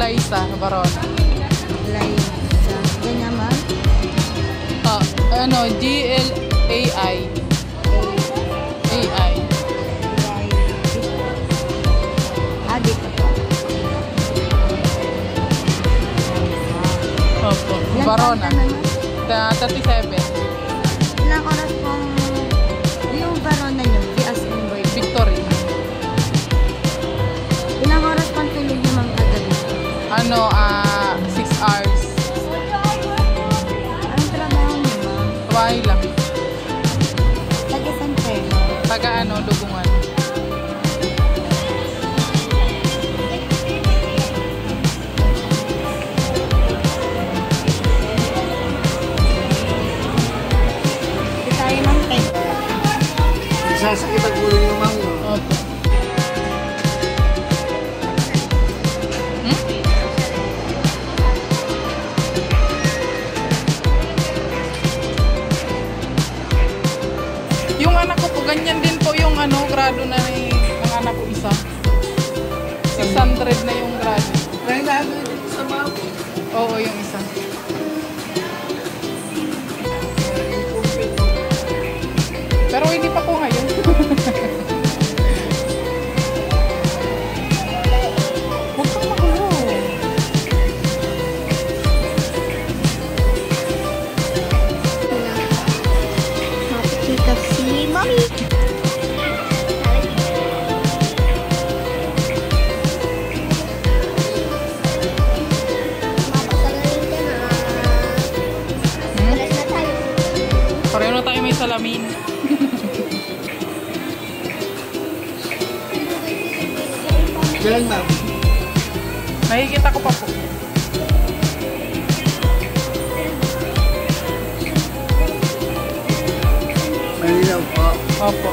Liza Barona. Liza. Ganyan man? Ano, Glai. AI. Dito po. Opo. Barona. 37. Ilang oras pong yung Barona nyo? As in boy. Victory. Ilang oras pang tulog yung mga kagabi? Ano, 6 hours. Anong trabaho nyo, ma'am? Bahay lang. Taga San Pedro. Taga ano, Dugungan. Sasakit ang ulo yung mango. Opo. Yung anak ko po, ganyan din po yung ano, grado na ni ang anak ko isa. 600 na yung grado. Kaya namin sa mamo. Oo, yung isa. Pero hindi pa po ngayon. Huwag kang magulo. Mapikita si Mommy. Pareho na tayo may salamin. Kailan ma'am? Nakikita ko pa po. Malinaw po. Opo.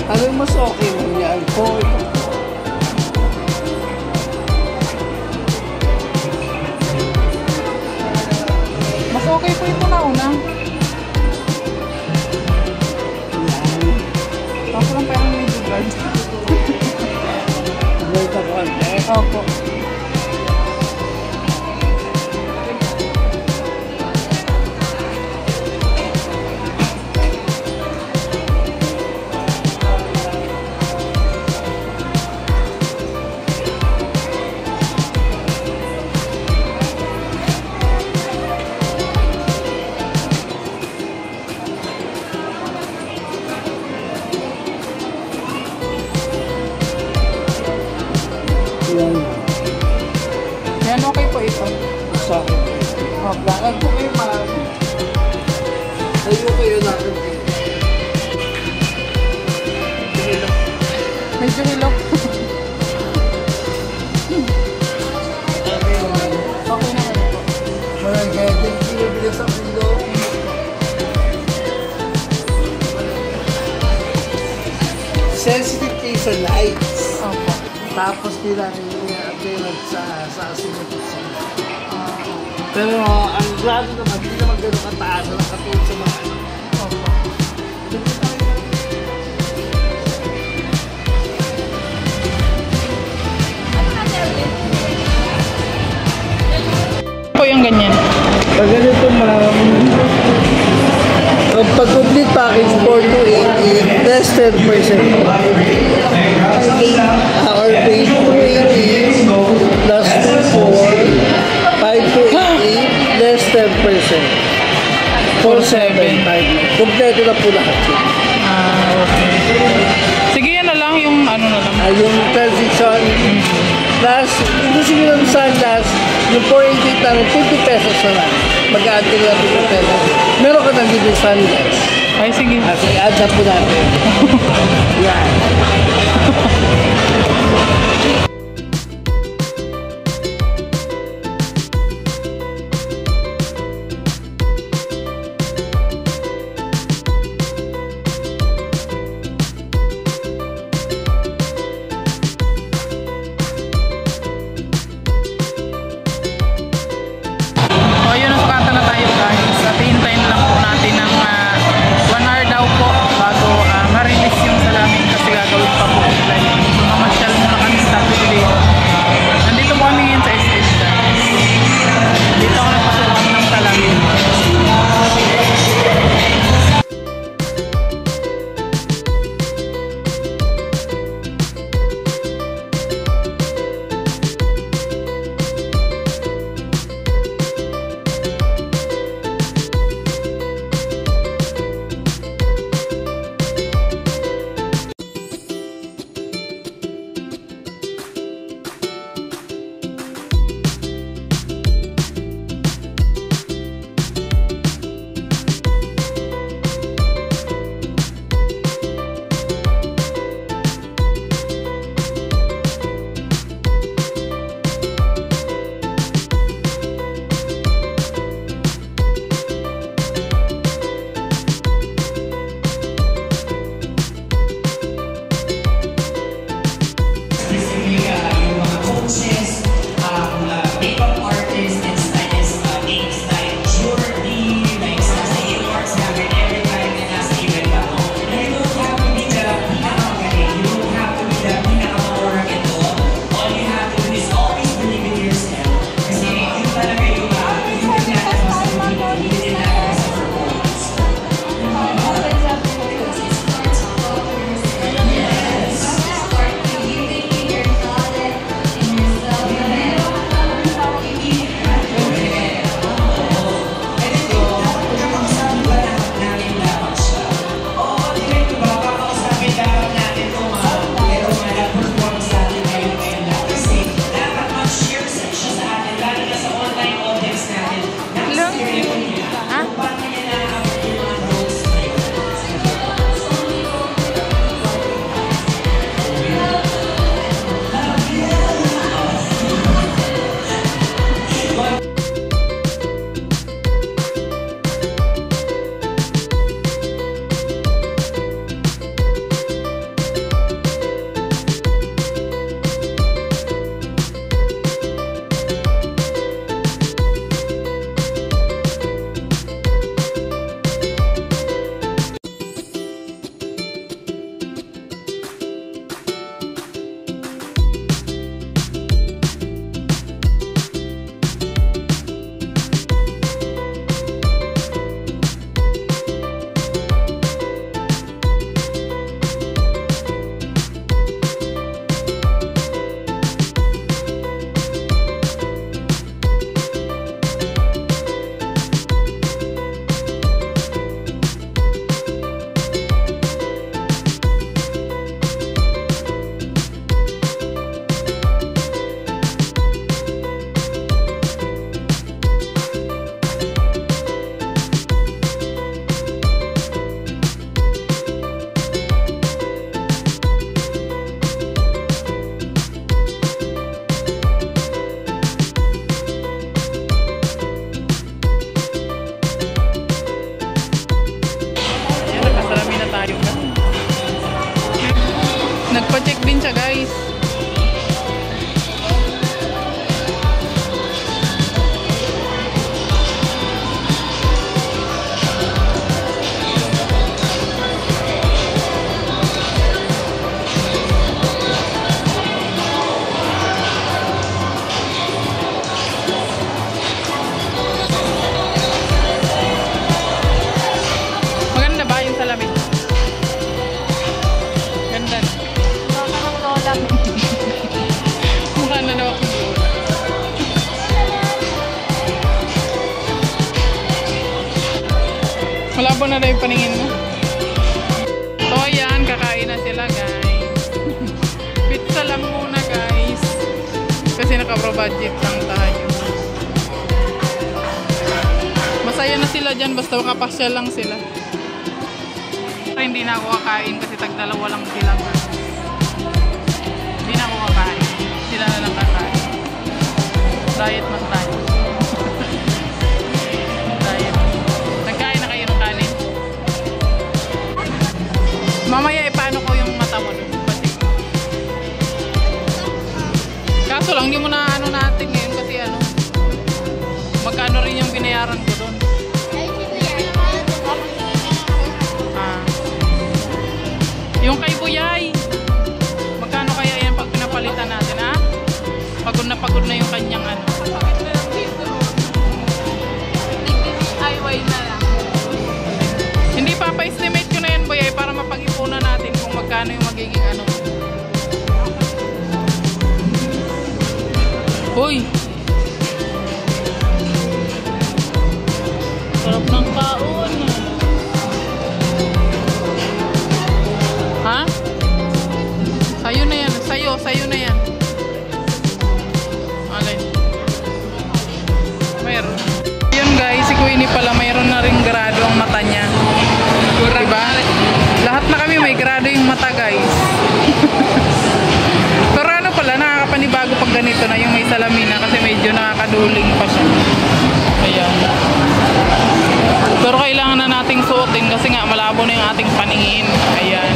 Ano mas okay mo yan po? Mas okay po ito na una. Ako lang parang medyo blood. Blood ako konti. Opo. Yan. Yan, okay po ito. Sa akin. Opo. Ano po kayo ma'am? Tayo kayo natin. Medyo hilok. Okay naman po. Walang gadget. Binibigyan sa ulo. Sensitive kayo sa lights. Opo. Tapos kailangan niya appearance sa asinipot sa pero ang grado naman, hindi naman gano'ng kataas na katulad sa mga Opo. Po yung ganyan. pag ganito ma'am, ang pag-complete package 4288 less 10% or page 280 plus 24 5288 less 10% 475 kompleto na po lahat yun. Okay. Sige, yan na lang yung ano na lang. Yung transition plus gusto nyo ng sunglass yung 488 lang 50 pesos na lang mag-aanting na 50 pesos meron ka nang bibig sunglass. Ay, sige. Kasi add na po natin. Yan. na daw yung paningin mo. So ayan, kakain na sila guys. Pizza lang muna guys. Kasi naka-pro budget lang tayo. Masaya na sila dyan basta makapasyal lang sila. Pero hindi na ako kakain kasi tag-dalawa lang sila. Hindi na ako kakain. Sila na lang kakain. Diet man tayo. Diet. Nagkain na kayo ng kanin? Mamaya paano ko yung mata mo dun? Kaso lang, hindi mo na ano natin ngayon kasi ano, magkano rin yung binayaran ko doon. Yung kay Buyay, magkano kaya yan pag pinapalitan natin, ha? Pagod na yung kanyang ano. Na lang. Hindi pa, pa-estimate ko na yan, Buyay, para mapag-ipunan natin kung magkano yung magiging ano. Hoy! Sarap ng kaon. Ha? Sayo na yan. Sayo na yan. Alay. Mayroon. Yun guys, si Queenie pala mayroon na ring grado ang mata niya. Diba? Lahat na kami may grado yung mata guys. Pero ano pala, nakakapanibago pag ganito na yung may salamin na kasi medyo nakakaduling pa siya. Ayan. Pero kailangan na nating suotin kasi nga malabo na yung ating paningin. Ayan.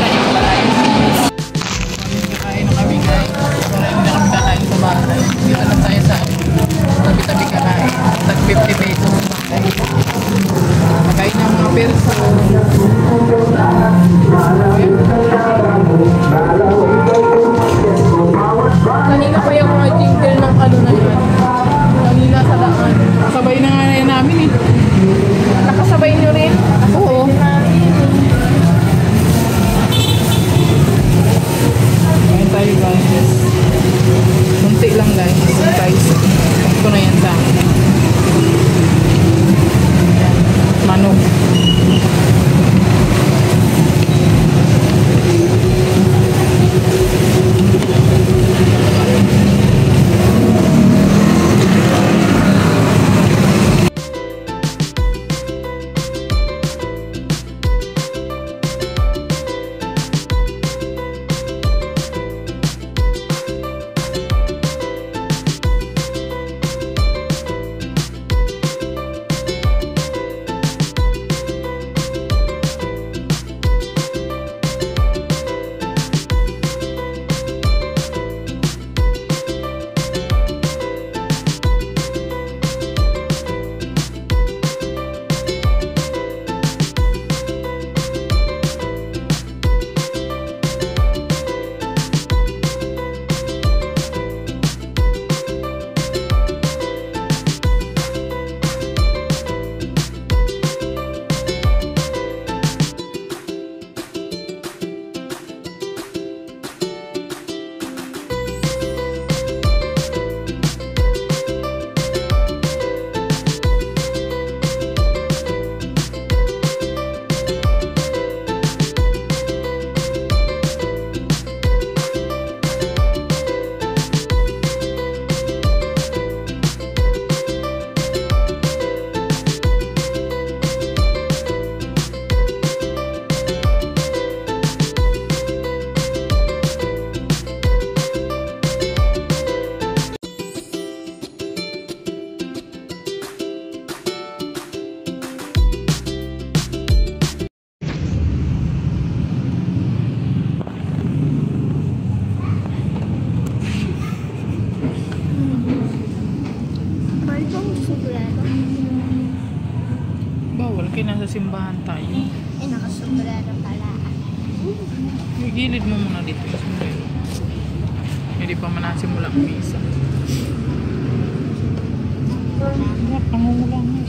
Kakain na kami guys. Wala hindi na kami kakain sa bahay. Dito lang tayo sa tabi-tabi kakain. Tag 50 pesos. Makain ng mga perso. Kanina pa yung mga jingle ng ano na yun. Kanina sa daan. Sabay na nga na namin eh. Nakasabay nyo rin? Oo. Kain tayo guys. Munti lang guys. Ito na yan sa akin. Manok. Nasa simbahan tayo. Nakasombrero pala. Gilid mo muna dito yung sombrero. Hindi pa man nasimula ang misa. Pangungulang na.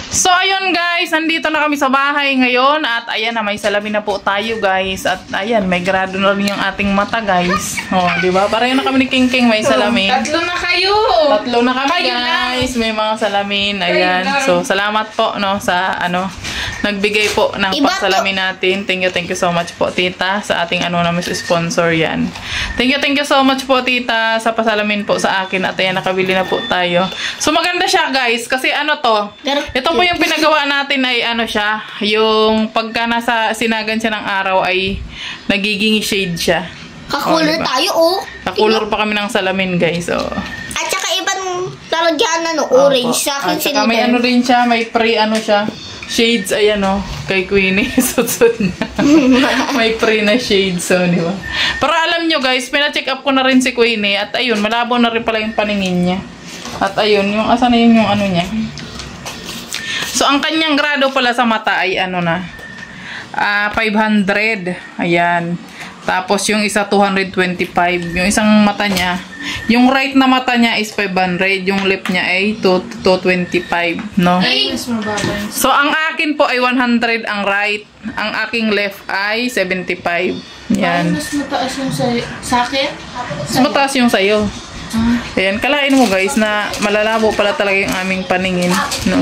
So ayun ayan guys, nandito na kami sa bahay ngayon at ayan na, may salamin na po tayo guys. At ayan, may grado na rin yung ating mata guys. Oh, di ba? Pareho na kami ni King King, may salamin. Tatlo na kayo. Tatlo na kami guys, may mga salamin. Ayan. So, salamat po no sa nagbigay po ng pagsalamin natin. Thank you so much po tita sa ating anonymous sponsor yan. Thank you so much po tita sa pasalamin po sa akin at ayan, nakabili na po tayo. So maganda siya guys kasi ito po yung pinagawa natin ay siya, yung pagka nasa sinagan siya ng araw ay nagiging shade siya. Kakulor diba? tayo Kakulor pa kami ng salamin guys. At saka ibang talagyan orange sa akin. At saka may rin siya, may siya. Shades, ayan kay Queenie, sutsut niya. May pre na shades, di ba? Para alam nyo guys, pina-check up ko na rin si Queenie at ayun, malabo na rin pala yung paningin niya. At ayun, asa na yung niya. So, ang kanyang grado pala sa mata ay 500. Ayan. Tapos, yung isa 225. Yung isang mata niya, yung right na mata niya is 500. Yung left niya ay 225, no? So, ang akin po ay 100 ang right. Ang aking left ay 75. Yan. Mas mataas yung sa akin? Mas mataas yung sa'yo. Ayan, kalain mo guys na malalabo pala talaga yung aming paningin, no?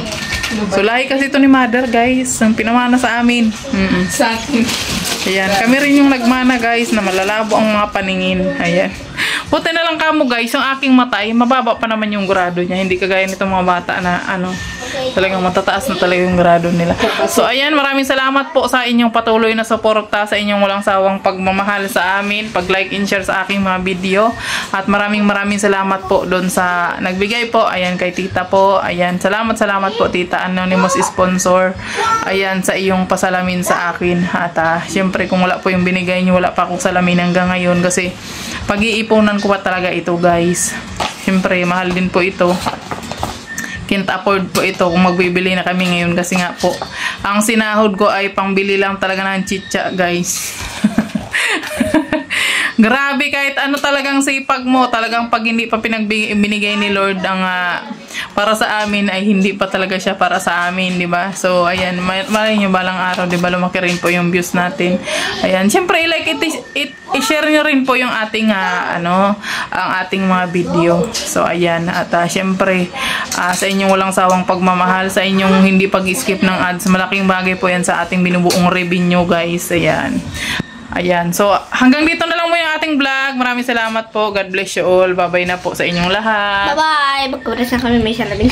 So, lahi kasi ito ni mother guys. Ang pinamana sa amin. Sa akin. Ayan, kami rin yung nagmana guys na malalabo ang mga paningin. Ayan. Buti na lang kamo guys, yung aking mata ay mababa pa naman yung grado niya. Hindi kagaya nitong mga bata na talagang matataas na talaga yung grado nila. So ayan, maraming salamat po sa inyong patuloy na suporta, sa inyong walang sawang pagmamahal sa amin, pag-like and share sa aking mga video. At maraming salamat po doon sa nagbigay po. Ayan, kay tita po. Ayan, salamat po tita, anonymous sponsor. Ayan, sa iyong pasalamin sa akin. At syempre kung wala po yung binigay niyo, wala pa akong salamin hanggang ngayon kasi pag-iipunan ko pa talaga ito guys. Syempre mahal din po ito. Can't afford po ito kung magbibili na kami ngayon kasi nga po ang sinahod ko ay pangbili lang talaga ng chicha guys. Grabe, kahit talagang sipag mo, talagang pag hindi pa binigay ni Lord ang para sa amin ay hindi pa talaga siya para sa amin, di ba? So ayan, malay nyo balang araw, di ba, lumaki rin po yung views natin. Ayan, syempre i-like i-share nyo rin po yung ating ang ating mga video. So ayan, at syempre sa inyong walang sawang pagmamahal, sa inyong hindi pag-skip ng ads, malaking bagay po yan sa ating binubuong revenue guys. Ayan. Ayan. So, hanggang dito na lang mo yung ating vlog. Maraming salamat po. God bless you all. Bye-bye na po sa inyong lahat. Bye-bye. Magkuras na kami, may salamin.